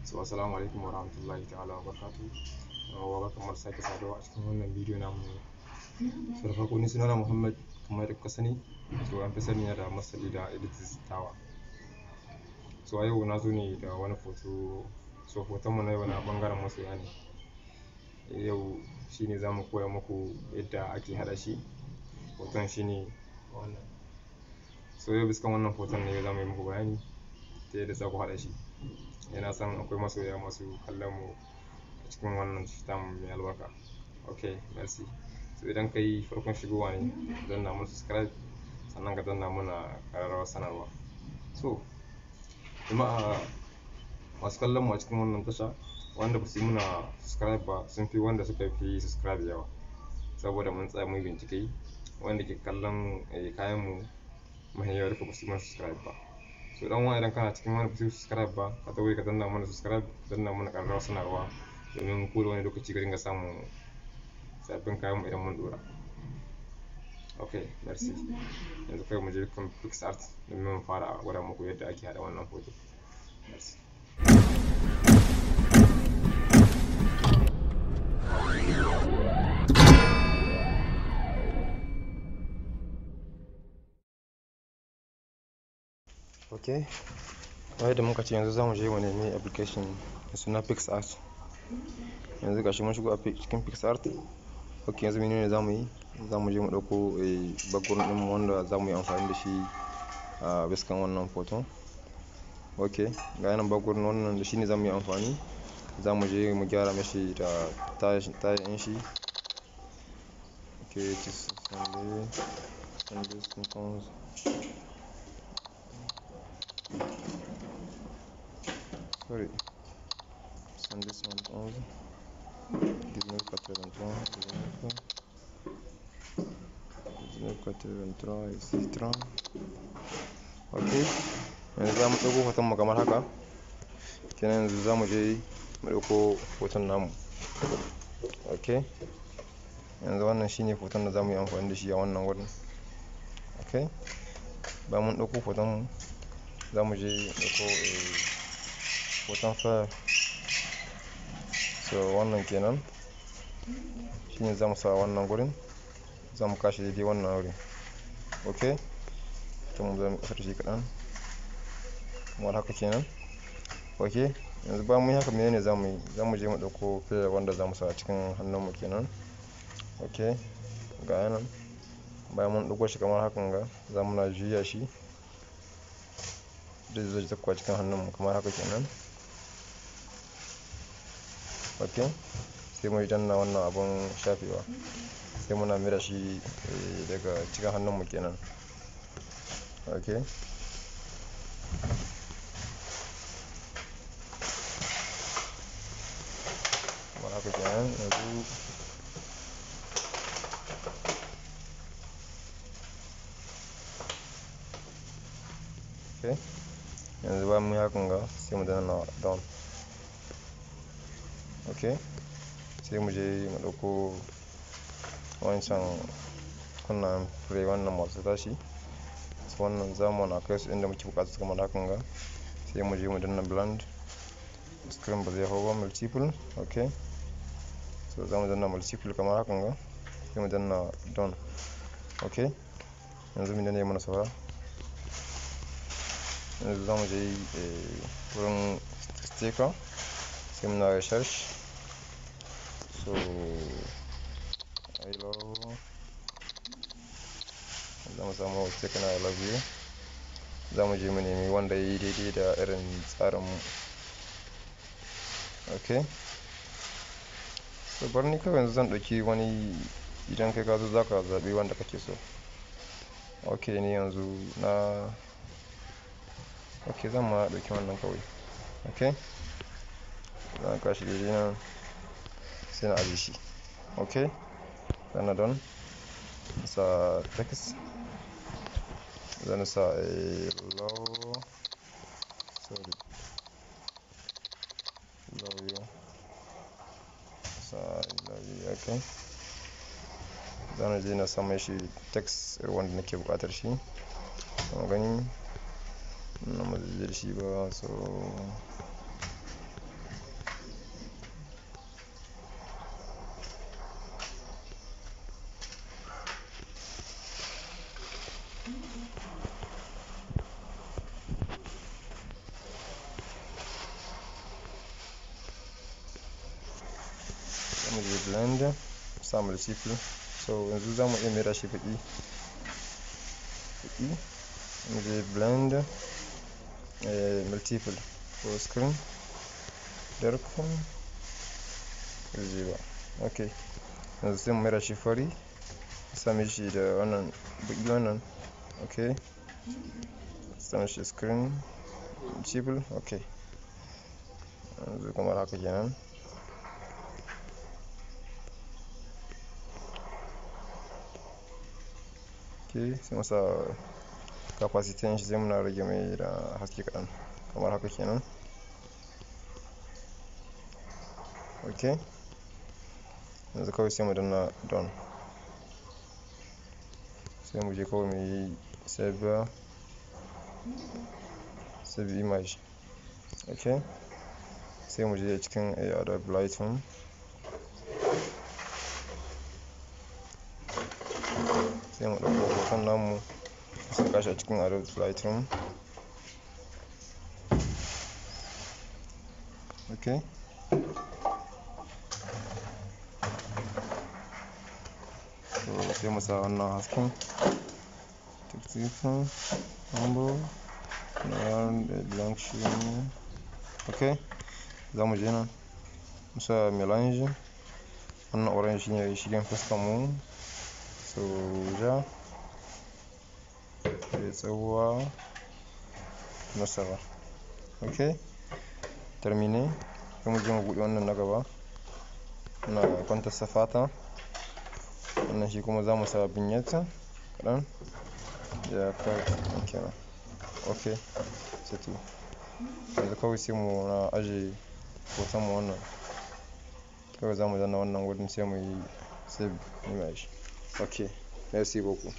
So assalamu alaikum wa rahmatullahi ta'ala wa barakatuh. Wa barkan mu sake saduwa a cikin wannan bidiyo namu. So da farko ni sunana Muhammad kamar da kuka sani. So an fi sani da Masali da Editors Tawa. So a yau na zo ne da wani foto. So hoton mu na yau na bangaren masoya ne. Yau shine zamu koya muku yadda ake hada shi. Hoton shine wannan. So yau bisa wannan hoton ne zamu yi muku bayani ta yadda za ku hada shi. Yana san akwai masoya masu kallon mu a cikin wannan system mai albarka. Okay, merci. So idan kai farkon shigowa ne, danna mun subscribe sannan ka danna muna ƙararrawar sanarwa. So jama'a masu kallon mu a cikin wannan tasha wanda ba su yi muna subscribe ba sun fi wanda suka fi subscribe yawa, saboda mun tsaya mun bincike wanda ke kallon kayan mu mahiyar duka ba su yi mana subscribe ba. So dan uwa idan kana cikin wanda ba su yi subscribe ba, ka tauri ka danna mana subscribe, danna mana ƙararrawar sanarwa domin ko da wani lokaci ka dinga samun sabbin kayan mu idan mun dora. Okay, merci. Yanzu kai mu je kan PicsArt domin mu fara gwada muku yadda ake hada wannan hoto. Merci. Okay, kamar yadda muka ce yanzu zamu je mu nemi application mai suna PicsArt. Yanzu gashi mun shigo a cikin PicsArt. Okay, yanzu menene zamu yi? Zamu je mu dauko background din mu wanda zamu yi amfani da shi a biskan wannan hoton. Okay, ga yanan background wannan da shine zamu yi amfani. Zamu je mu gyara mashi da tayin shi. Okay, it is Sunday compounds. Sorry, Sunday compounds. 1983 etc. Okay, yanzu za mu ɗauko hoton mu kamar haka. Kenan yanzu za mu je mu ɗauko hoton namu. Okay, yanzu wannan shine hoton da za mu yi amfani da shi a wannan wurin. Okay, bayan mun ɗauko hoton mu za mu je ɗauko hoton file. So wannan kenan shine za mu sa wannan gurin, za mu kashi daidai wannan wurin. Okay, to mu zama ƙasar shi kaɗan kamar haka kenan. Okay, yanzu bayan mun yi haka menene za mu yi? Za mu je mu ɗauko file wanda za mu sa a cikin hannun mu kenan. Okay, ga yanan bayan mun ɗauko shi kamar hakan ga, za mu na juya shi da zai zakwa cikin hannun mu kamar haka kenan. Okay, sai mu danna wannan abun shafewa, sai muna mira shi daga cikin hannun mu kenan. Okay, kamar haka kenan. Yanzu okay, yanzu bayan mun yi hakan ga sai mu danna down. Okay, sai mu je mu ɗauko wancan kunnan fure wannan masu tashi. So wannan zamu na kai su inda muke buƙata kamar hakan ga, sai mu je mu danna blend. Screen ba zai hau ba, multiple. Okay, so zamu danna multiple kamar hakan ga, sai mu danna done. Okay, yanzu mun danna mana saura. Yanzu zamu je wurin sticker, sai muna research. So I love, zamu samu sticker na I love you. Zamu je mu nemi wanda yayi daidai da irin tsarin mu. Okay, so bar ni kawai yanzu zan ɗauki wani, idan kai ka zo za ka zaɓi wanda kake so. Okay, ni yanzu okay, zan ma ɗauki wannan kawai. Okay, zan kashi daidai nan sai na ajiye shi. Okay, zan don sa text, zan sa love you, sa love you. Okay, zan je na sa mashi text wanda nake buƙatar shi. Kun gani na mazajir shi ba, so blend, sa multiple. So yanzu za mu iya mera shi baƙi, mu je blend, multiple full screen, darken, zero. Okay, yanzu sai mu mera shi fari, sa mishi da wannan baƙi wannan. Okay, sa mishi screen multiple. Okay, yanzu kamar haka kenan. Okay, sai mu sa capacity shi, sai muna rage mai da haske kaɗan kamar haka kenan. Okay, yanzu kawai sai mu danna done, sai mu je kawai mu yi save image. Okay, sai mu je cikin Adobe Lightroom, sai mu ɗauko hoton namu mu saka shi a cikin Adobe Lightroom. Okay, so sai mu sa wannan hasken texture humble blank shine. Okay, za mu je nan mu sa melange, wannan orange shine shigen fuskar mu, so ja sai tsawo masara. Okay, termine, sai mu je mu buɗe wannan na gaba, muna kwantar sa fata, wannan shi kuma za mu sa vignette kaɗan ya kai kenan. Okay, sai to yanzu kawai sai mu na aje hoton mu wannan, kawai za mu danna wannan wurin sai mu yi save image. Okay, merci beaucoup.